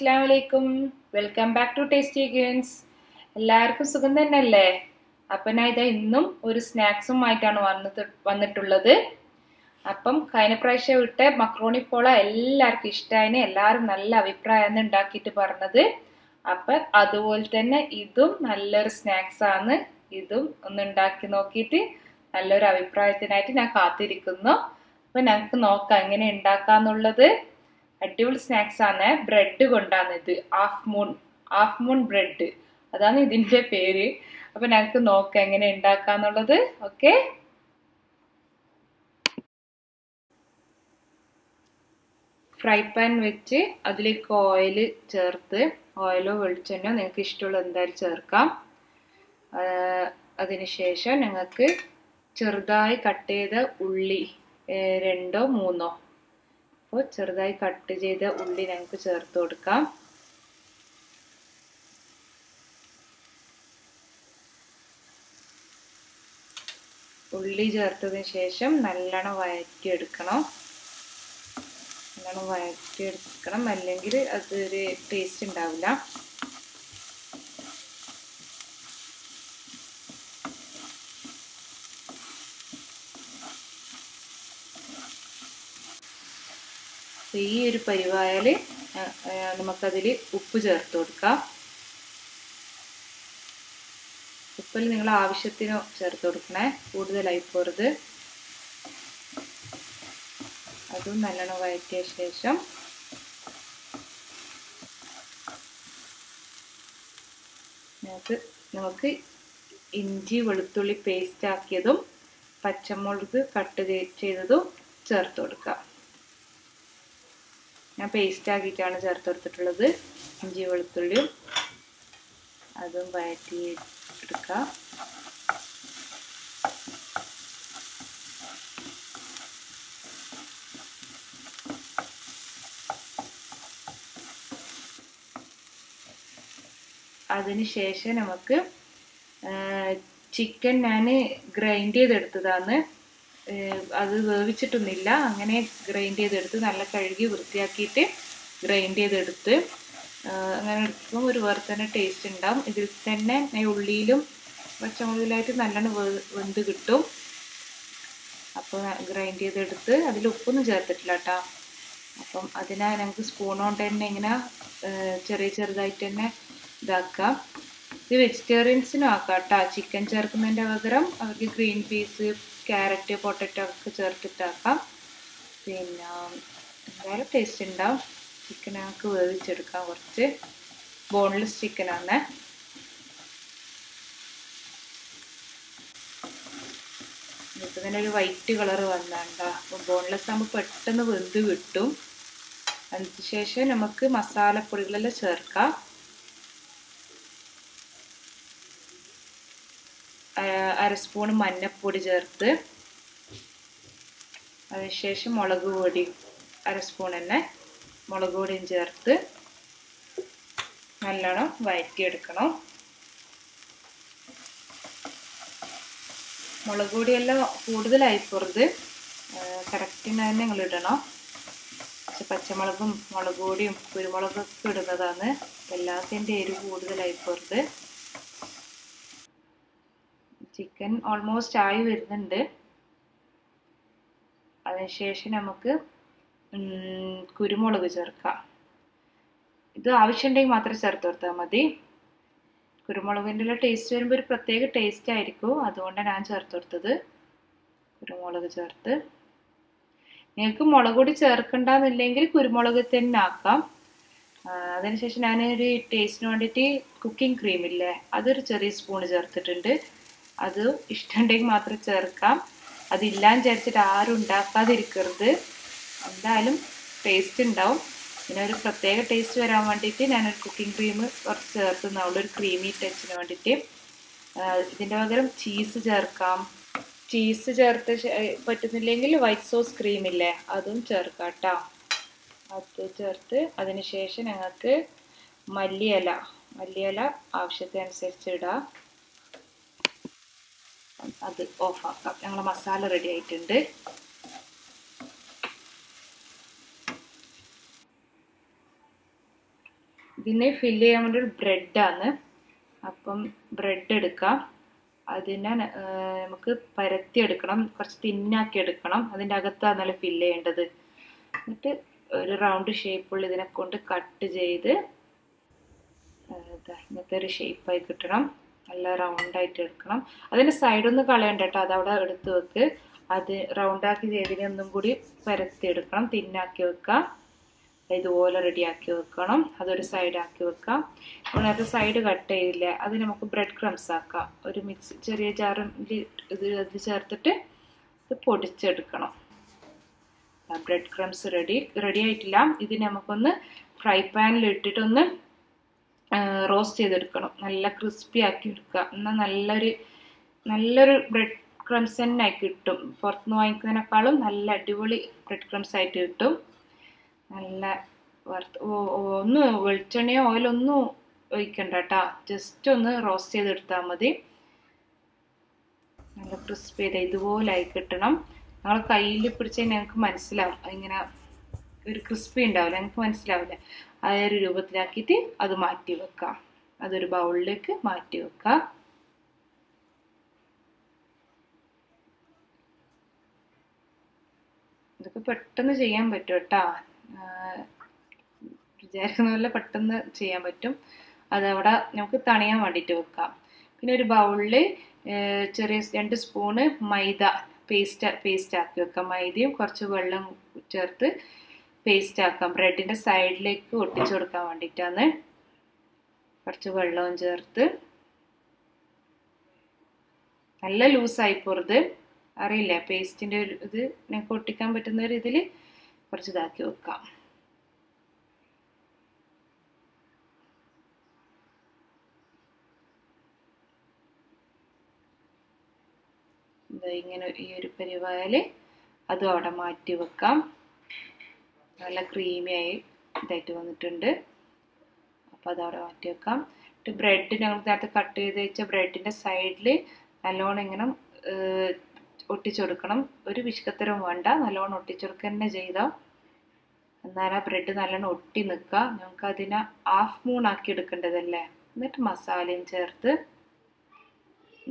Assalamualaikum. Welcome back to Tasty Gains. എല്ലാവർക്കും സുഖം തന്നെയല്ലേ? അപ്പം ഞാൻ ഇതാ ഇന്നും ഒരു സ്നാക്സുമായിട്ടാണ് വന്നിട്ടുള്ളത്. അപ്പം കഴിഞ്ഞ പ്രാവശ്യം വിട്ട മക്രോണി പോള എല്ലാവർക്കും ഇഷ്ടമായി, എല്ലാവരും നല്ല അഭിപ്രായമാണ് ഉണ്ടാക്കിയിട്ട് പറഞ്ഞത്. അപ്പം അതുപോലെ തന്നെ ഇതും നല്ലൊരു സ്നാക്സ് ആണ്. ഇതും ഒന്ന് ഉണ്ടാക്കി നോക്കിയിട്ട് നല്ലൊരു അഭിപ്രായത്തിനായിട്ട് ഞാൻ കാത്തിരിക്കുന്നു. അപ്പം ഞങ്ങൾക്ക് നോക്കാം എങ്ങനെ ഉണ്ടാക്കാന്നുള്ളത്. അടിപൊളി സ്നാക്സ് ആണ്. ബ്രെഡ് കൊണ്ടാണ് ഇത്. ഹാഫ് മൂൺ ബ്രെഡ്, അതാണ് ഇതിന്റെ പേര്. അപ്പൊ ഞങ്ങൾക്ക് നോക്കാം എങ്ങനെ ഉണ്ടാക്കാന്നുള്ളത്. ഓക്കെ, ഫ്രൈ പാൻ വെച്ച് അതിലേക്ക് ഓയിൽ ചേർത്ത്, ഓയിലോ വെളിച്ചെണ്ണയോ നിങ്ങൾക്ക് ഇഷ്ടമുള്ള എന്തായാലും ചേർക്കാം. അതിനുശേഷം നിങ്ങൾക്ക് ചെറുതായി കട്ട് ചെയ്ത ഉള്ളി 2 or 3 അപ്പോൾ ചെറുതായി കട്ട് ചെയ്ത ഉള്ളി ഞങ്ങൾക്ക് ചേർത്ത് കൊടുക്കാം. ഉള്ളി ചേർത്തതിന് ശേഷം നല്ലോണം വഴറ്റിയെടുക്കണം. അല്ലെങ്കിൽ അതൊരു ടേസ്റ്റ് ഉണ്ടാവില്ല. ഈ ഒരു പരിവായാൽ നമുക്കതിൽ ഉപ്പ് ചേർത്ത് കൊടുക്കാം. ഉപ്പിൽ നിങ്ങൾ ആവശ്യത്തിന് ചേർത്ത് കൊടുക്കണേ, കൂടുതലായി പോരുത്. അതും നല്ലോണം വഴറ്റിയ ശേഷം നമുക്ക് ഇഞ്ചി വെളുത്തുള്ളി പേസ്റ്റ് ആക്കിയതും പച്ചമുളക് കട്ട് ചെയ്തതും ചേർത്ത് കൊടുക്കാം. ഞാൻ പേസ്റ്റ് ആക്കിയിട്ടാണ് ചേർത്ത് കൊടുത്തിട്ടുള്ളത്. ഇഞ്ചി വെളുത്തുള്ളിയും അതും വഴറ്റി എടുക്കാം. അതിനുശേഷം നമുക്ക് ചിക്കൻ ഞാൻ ഗ്രൈൻഡ് ചെയ്തെടുത്തതാണ്. അത് വേവിച്ചിട്ടൊന്നുമില്ല, അങ്ങനെ ഗ്രൈൻഡ് ചെയ്തെടുത്ത് നല്ല കഴുകി വൃത്തിയാക്കിയിട്ട് ഗ്രൈൻഡ് ചെയ്തെടുത്ത് അങ്ങനെ എടുക്കുമ്പോൾ ഒരു വേറെ തന്നെ ടേസ്റ്റ് ഉണ്ടാവും. ഇതിൽ തന്നെ ഉള്ളിയിലും പച്ചമുളകിലായിട്ട് നല്ലോണം വെന്ത് കിട്ടും. അപ്പോൾ ഗ്രൈൻഡ് ചെയ്തെടുത്ത് അതിൽ ഉപ്പൊന്നും ചേർത്തിട്ടില്ല കേട്ടോ. അപ്പം അതിനാ ഞങ്ങൾക്ക് സ്പൂൺ കൊണ്ട് തന്നെ ഇങ്ങനെ ചെറുതായിട്ട് തന്നെ ഇതാക്കാം. ഇത് വെജിറ്റേറിയൻസിനും ആക്കാം കേട്ടോ. ചിക്കൻ ചേർക്കുന്നതിൻ്റെ പകരം അവർക്ക് ഗ്രീൻ പീസ്, ക്യാരറ്റ്, പൊട്ടറ്റോ ഒക്കെ ചേർത്തിട്ടാക്കാം. പിന്നെ എന്തായാലും ടേസ്റ്റ് ഉണ്ടാവും. ചിക്കൻ ഞങ്ങൾക്ക് വേവിച്ചെടുക്കാം. കുറച്ച് ബോൺലെസ് ചിക്കനാണ്. ഇപ്പം തന്നെ ഒരു വൈറ്റ് കളർ വന്നാണ്ട. അപ്പം ബോൺലെസ് ആകുമ്പോൾ പെട്ടെന്ന് വെന്ത് കിട്ടും. അതിനുശേഷം നമുക്ക് മസാലപ്പൊടികളെല്ലാം ചേർക്കാം. 1/2 സ്പൂൺ മഞ്ഞൾപ്പൊടി ചേർത്ത്, അതിനുശേഷം മുളക് പൊടി 1/2 സ്പൂൺ തന്നെ മുളക് പൊടിയും ചേർത്ത് നല്ലോണം വഴറ്റിയെടുക്കണം. മുളക് പൊടിയെല്ലാം കൂടുതലായി പോരുത്, കറക്റ്റിന് തന്നെ നിങ്ങൾ ഇടണം. പച്ചമുളകും മുളക് പൊടിയും കുരുമുളകൊക്കെ ഇടുന്നതാണ്. എല്ലാത്തിൻ്റെ എരിവ് കൂടുതലായി പോരുത്. ചിക്കൻ ഓൾമോസ്റ്റ് ആയി വരുന്നുണ്ട്. അതിനുശേഷം നമുക്ക് കുരുമുളക് ചേർക്കാം. ഇത് ആവശ്യമുണ്ടെങ്കിൽ മാത്രം ചേർത്ത് കൊടുത്താൽ മതി. കുരുമുളകിൻ്റെ ടേസ്റ്റ് വരുമ്പോൾ ഒരു പ്രത്യേക ടേസ്റ്റ് ആയിരിക്കും, അതുകൊണ്ടാണ് ഞാൻ ചേർത്ത് കൊടുത്തത്. കുരുമുളക് ചേർത്ത്, നിങ്ങൾക്ക് മുളക് പൊടി ചേർക്കണ്ടെന്നില്ലെങ്കിൽ കുരുമുളക് തന്നെ ആക്കാം. അതിനുശേഷം ഞാനൊരു ടേസ്റ്റിന് വേണ്ടിയിട്ട് കുക്കിംഗ് ക്രീമില്ലേ, അതൊരു ചെറിയ സ്പൂൺ ചേർത്തിട്ടുണ്ട്. അത് ഇഷ്ടമുണ്ടെങ്കിൽ മാത്രം ചേർക്കാം. അതില്ലാന്ന് വിചാരിച്ചിട്ട് ആരും ഉണ്ടാക്കാതിരിക്കരുത്. എന്തായാലും ടേസ്റ്റ് ഉണ്ടാവും. പിന്നെ ഒരു പ്രത്യേക ടേസ്റ്റ് വരാൻ വേണ്ടിയിട്ട് ഞാനൊരു കുക്കിംഗ് ക്രീം കുറച്ച് ചേർത്തുന്നുള്ളൂ, ഒരു ക്രീമി ടച്ചിന് വേണ്ടിയിട്ട്. ഇതിൻ്റെ പകരം ചീസ് ചേർക്കാം. ചീസ് ചേർത്ത് പറ്റുന്നില്ലെങ്കിൽ വൈറ്റ് സോസ് ക്രീമില്ലേ, അതും ചേർക്കാം കേട്ടോ. അത് ചേർത്ത് അതിനുശേഷം ഞങ്ങൾക്ക് മല്ലിയില ആവശ്യത്തിനനുസരിച്ച് ഇടാം. അത് ഓഫാക്കാം. ഞങ്ങളെ മസാല റെഡി ആയിട്ടുണ്ട്. ഇതിനെ ഫില്ല് ചെയ്യാൻ വേണ്ടി ഒരു ബ്രെഡാണ്. അപ്പം ബ്രെഡ് എടുക്കാം, അതിനെ നമുക്ക് പരത്തി എടുക്കണം, കുറച്ച് തിന്നാക്കി എടുക്കണം. അതിൻ്റെ അകത്താണ് നല്ല ഫില്ല് ചെയ്യേണ്ടത്. എന്നിട്ട് ഒരു റൗണ്ട് ഷേപ്പുള്ള ഇതിനെ കൊണ്ട് കട്ട് ചെയ്ത് ഇങ്ങനത്തെ ഒരു ഷേപ്പായി കിട്ടണം. നല്ല റൗണ്ടായിട്ട് എടുക്കണം. അതിൻ്റെ സൈഡൊന്നും കളയണ്ട കേട്ടോ, അതവിടെ എടുത്ത് വെക്ക്. അത് റൗണ്ടാക്കി ചെയ്തതിനെ ഒന്നും കൂടി പരത്തി എടുക്കണം, തിന്നാക്കി വെക്കാം. ഇതുപോലെ റെഡിയാക്കി വെക്കണം. അതൊരു സൈഡാക്കി വെക്കാം. അത് സൈഡ് കട്ട് ചെയ്തില്ലേ, അത് നമുക്ക് ബ്രെഡ് ക്രംസ് ആക്കാം. ഒരു ചെറിയ ജാറിൽ ഇത് ചേർത്തിട്ട് ഇത് പൊടിച്ചെടുക്കണം. ബ്രെഡ് ക്രംസ് റെഡി ആയിട്ടില്ല. ഇത് നമുക്കൊന്ന് ഫ്രൈ പാനിൽ ഇട്ടിട്ടൊന്ന് റോസ്റ്റ് ചെയ്തെടുക്കണം. നല്ല ക്രിസ്പി ആക്കി എടുക്കുക. എന്നാൽ നല്ലൊരു ബ്രെഡ് ക്രംസ് തന്നെ ആയി കിട്ടും. പുറത്തുനിന്ന് വാങ്ങിക്കുന്നതിനേക്കാളും നല്ല അടിപൊളി ബ്രെഡ് ക്രംസ് ആയിട്ട് കിട്ടും. നല്ല ഒന്ന് വെളിച്ചെണ്ണയോ ഓയിലൊന്നും ഒഴിക്കണ്ട കേട്ടോ, ജസ്റ്റ് ഒന്ന് റോസ്റ്റ് ചെയ്തെടുത്താൽ മതി. നല്ല ക്രിസ്പി ചെയ്ത് ഇതുപോലെ ആയി കിട്ടണം. നമ്മൾ കയ്യിൽ പിടിച്ചാൽ ഞങ്ങൾക്ക് മനസ്സിലാവും, ഇങ്ങനെ ഒരു ക്രിസ്പി ഉണ്ടാവില്ല, ഞങ്ങൾക്ക് മനസ്സിലാവില്ല. ആ ഒരു രൂപത്തിലാക്കിയിട്ട് അത് മാറ്റി വെക്കാം. അതൊരു ബൗളിലേക്ക് മാറ്റി വെക്കാം. ഇതൊക്കെ പെട്ടെന്ന് ചെയ്യാൻ പറ്റും കേട്ടോ, വിചാരിക്കുന്ന പോലെ പെട്ടെന്ന് ചെയ്യാൻ പറ്റും. അതവിടെ നമുക്ക് തണിയാൻ വേണ്ടിയിട്ട് വെക്കാം. പിന്നെ ഒരു ബൗളിൽ ചെറിയ 2 സ്പൂണ് മൈദ പേസ്റ്റ് ആക്കി വെക്കാം. മൈദയും കുറച്ച് വെള്ളം ചേർത്ത് പേസ്റ്റ് ആക്കാം. ബ്രെഡിൻ്റെ സൈഡിലേക്ക് ഒട്ടിച്ചു കൊടുക്കാൻ വേണ്ടിയിട്ടാണ്. കുറച്ച് വെള്ളവും ചേർത്ത് നല്ല ലൂസായി പോരുത്, അറിയില്ലേ പേസ്റ്റിൻ്റെ ഒരു ഇത് ഞങ്ങൾക്ക് ഒട്ടിക്കാൻ പറ്റുന്ന ഒരു ഇതിൽ കുറച്ച് ഇതാക്കി വെക്കാം. ഇങ്ങനെ ഈ ഒരു പരിവായാൽ അതും അവിടെ മാറ്റി വെക്കാം. നല്ല ക്രീമിയായി ഇതായിട്ട് വന്നിട്ടുണ്ട്. അപ്പോൾ അതവിടെ മാറ്റി വെക്കാം. ബ്രെഡ് ഞങ്ങൾ നേരത്തെ കട്ട് ചെയ്ത് വെച്ച ബ്രെഡിൻ്റെ സൈഡിൽ നല്ലോണം ഇങ്ങനെ ഒട്ടിച്ചെടുക്കണം. ഒരു വിഷ്കത്തരവും വേണ്ട, നല്ലോണം ഒട്ടിച്ചെടുക്കുക തന്നെ ചെയ്തോ, എന്നാലും ആ ബ്രെഡ് നല്ലോണം ഒട്ടി നിൽക്കുക. ഞങ്ങൾക്ക് അതിനെ ഹാഫ് മൂൺ ആക്കി എടുക്കേണ്ടതല്ലേ. എന്നിട്ട് മസാലയും ചേർത്ത്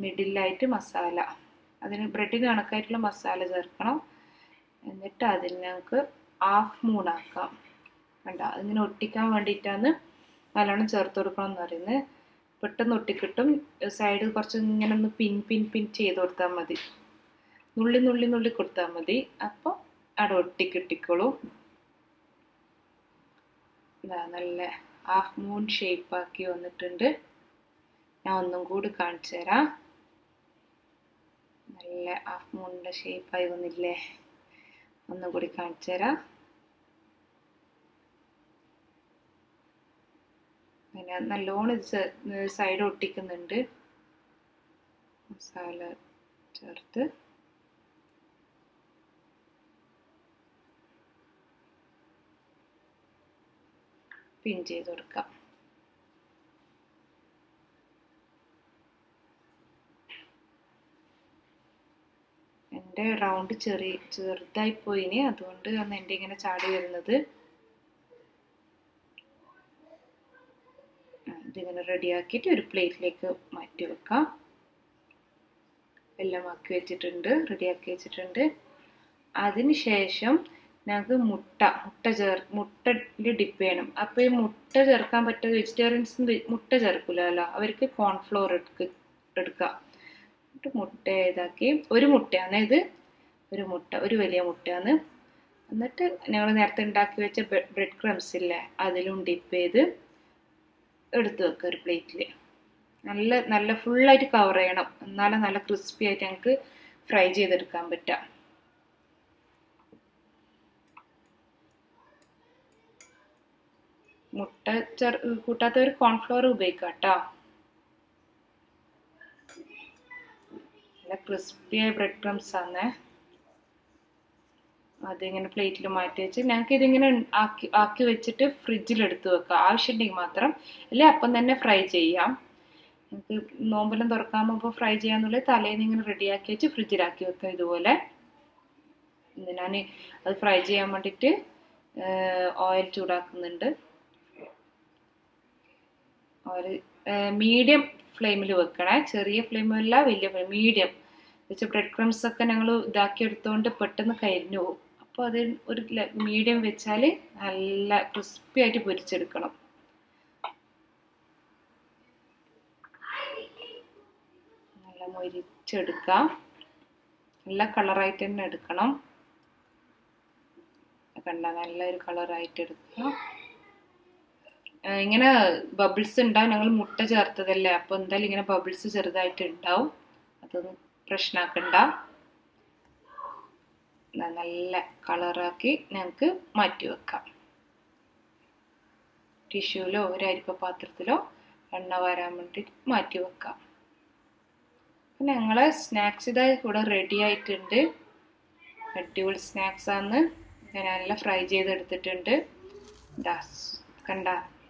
മിഡിലായിട്ട് മസാല, അതിന് ബ്രെഡിന് കണക്കായിട്ടുള്ള മസാല ചേർക്കണം. എന്നിട്ട് അതിന് ഞങ്ങൾക്ക് ഹാഫ് മൂൺ ആക്കാം. കണ്ട, അതിങ്ങനെ ഒട്ടിക്കാൻ വേണ്ടിയിട്ടാണ് നല്ലോണം ചേർത്ത് കൊടുക്കണം എന്ന് പറയുന്നത്. പെട്ടെന്ന് ഒട്ടിക്കിട്ടും. സൈഡ് കുറച്ച് ഇങ്ങനെ ഒന്ന് പിൻ ചെയ്ത് കൊടുത്താൽ മതി, നുള്ളി കൊടുത്താൽ മതി. അപ്പോൾ അവിടെ ഒട്ടിക്കിട്ടിക്കോളും. നല്ല ഹാഫ് മൂൺ ഷേപ്പാക്കി വന്നിട്ടുണ്ട്. ഞാൻ ഒന്നും കൂടി കാണിച്ചു തരാം. നല്ല ഹാഫ് മൂണിൻ്റെ ഷേപ്പായി വന്നില്ലേ, ഒന്നും കൂടി കാണിച്ചു തരാം. അങ്ങനെ നല്ലോണം ഇത് സൈഡ് ഒട്ടിക്കുന്നുണ്ട്. മസാല ചേർത്ത് പിൻ ചെയ്ത് കൊടുക്കാം. എൻ്റെ റൗണ്ട് ചെറുതായി പോയിന്, അതുകൊണ്ട് ആണ് എൻ്റെ ഇങ്ങനെ ചാടി വരുന്നത്. ഇതിങ്ങനെ റെഡിയാക്കിയിട്ട് ഒരു പ്ലേറ്റിലേക്ക് മാറ്റി വെക്കാം. എല്ലാം ആക്കി വെച്ചിട്ടുണ്ട്, റെഡിയാക്കി വെച്ചിട്ടുണ്ട്. അതിന് ശേഷം ഞങ്ങൾക്ക് മുട്ടയിൽ ഡിപ്പ് ചെയ്യണം. അപ്പോൾ ഈ മുട്ട ചേർക്കാൻ പറ്റുന്ന വെജിറ്റേറിയൻസ് മുട്ട ചേർക്കില്ലല്ലോ, അവർക്ക് കോൺഫ്ലോർ എടുക്കുക. എന്നിട്ട് മുട്ട ഇതാക്കി, ഒരു മുട്ടയാണ് ഇത്, ഒരു വലിയ മുട്ടയാണ്. എന്നിട്ട് ഞങ്ങൾ നേരത്തെ ഉണ്ടാക്കി വെച്ച ബ്രെഡ് ക്രംസ് ഇല്ലേ, അതിലും ഡിപ്പ് ചെയ്ത് എടുത്ത് വെക്കുക ഒരു പ്ലേറ്റിൽ. നല്ല ഫുള്ളായിട്ട് കവർ ചെയ്യണം, എന്നാലും നല്ല ക്രിസ്പി ആയിട്ട് ഞങ്ങൾക്ക് ഫ്രൈ ചെയ്തെടുക്കാൻ പറ്റുക. മുട്ട കൂട്ടാത്തവർ കോൺഫ്ലവർ ഉപയോഗിക്കാം കേട്ടോ. നല്ല ക്രിസ്പിയായ ബ്രെഡ് ക്രംസ് ആണ്. അതിങ്ങനെ പ്ലേറ്റിൽ മാറ്റി വെച്ച് ഞങ്ങൾക്ക് ഇതിങ്ങനെ ആക്കി വെച്ചിട്ട് ഫ്രിഡ്ജിൽ എടുത്ത് വെക്കാം, ആവശ്യമുണ്ടെങ്കിൽ മാത്രം. അല്ലെ അപ്പം തന്നെ ഫ്രൈ ചെയ്യാം. നമുക്ക് നോമ്പെല്ലാം തുറക്കാൻ പോകുമ്പോൾ ഫ്രൈ ചെയ്യാന്നുള്ളത് തലേന്ന് ഇങ്ങനെ റെഡിയാക്കി വെച്ച് ഫ്രിഡ്ജിലാക്കി വെക്കാം ഇതുപോലെ. ഞാൻ അത് ഫ്രൈ ചെയ്യാൻ വേണ്ടിയിട്ട് ഓയിൽ ചൂടാക്കുന്നുണ്ട്. ഒരു മീഡിയം ഫ്ലെയിമിൽ വെക്കണേ, ചെറിയ ഫ്ലെയിമല്ല വലിയ ഫ്ലെയിം, മീഡിയം വെച്ച് ബ്രെഡ് ക്രംസ് ഒക്കെ ഞങ്ങൾ ഇതാക്കി എടുത്തുകൊണ്ട് പെട്ടെന്ന് കരിഞ്ഞു പോകും. അപ്പോൾ അത് ഒരു മീഡിയം വെച്ചാൽ നല്ല ക്രിസ്പി ആയിട്ട് പൊരിച്ചെടുക്കണം. നല്ല മൊരിച്ചെടുക്കാം, നല്ല കളറായിട്ട് തന്നെ എടുക്കണം. കണ്ട നല്ലൊരു കളറായിട്ട് എടുക്കുക. ഇങ്ങനെ ബബിൾസ് ഉണ്ടാവും, ഞങ്ങൾ മുട്ട ചേർത്തതല്ലേ, അപ്പോൾ എന്തായാലും ഇങ്ങനെ ബബിൾസ് ചെറുതായിട്ട് ഉണ്ടാവും, അതൊന്നും പ്രശ്നമാക്കണ്ട. നല്ല കളറാക്കി ഞങ്ങൾക്ക് മാറ്റി വെക്കാം. ടിഷ്യൂലോ ഒരു അരിപ്പ പാത്രത്തിലോ എണ്ണ വരാൻ വേണ്ടി മാറ്റി വെക്കാം. അപ്പം ഞങ്ങളെ സ്നാക്സ് ഇതാ ഇവിടെ റെഡി ആയിട്ടുണ്ട്. അടിപൊളി സ്നാക്സ് ആണ്. ഞാൻ നല്ല ഫ്രൈ ചെയ്തെടുത്തിട്ടുണ്ട്. കണ്ട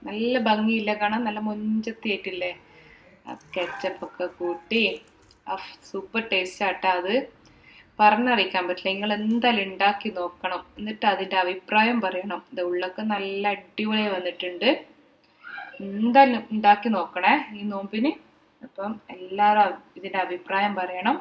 നല്ല ഭംഗിയില്ല കാണാൻ, നല്ല മൊഞ്ചത്തിയായിട്ടില്ലേ. കെച്ചപ്പൊക്കെ കൂട്ടി സൂപ്പർ ടേസ്റ്റ് ആട്ടാ. അത് പറഞ്ഞറിയിക്കാൻ പറ്റില്ല. നിങ്ങൾ എന്തായാലും ഉണ്ടാക്കി നോക്കണം, എന്നിട്ട് അതിൻ്റെ അഭിപ്രായം പറയണം. ഇത് ഉള്ളൊക്കെ നല്ല അടിപൊളിയായി വന്നിട്ടുണ്ട്. എന്തായാലും ഉണ്ടാക്കി നോക്കണേ ഈ നോമ്പിന്. അപ്പം എല്ലാവരും ഇതിൻ്റെ അഭിപ്രായം പറയണം.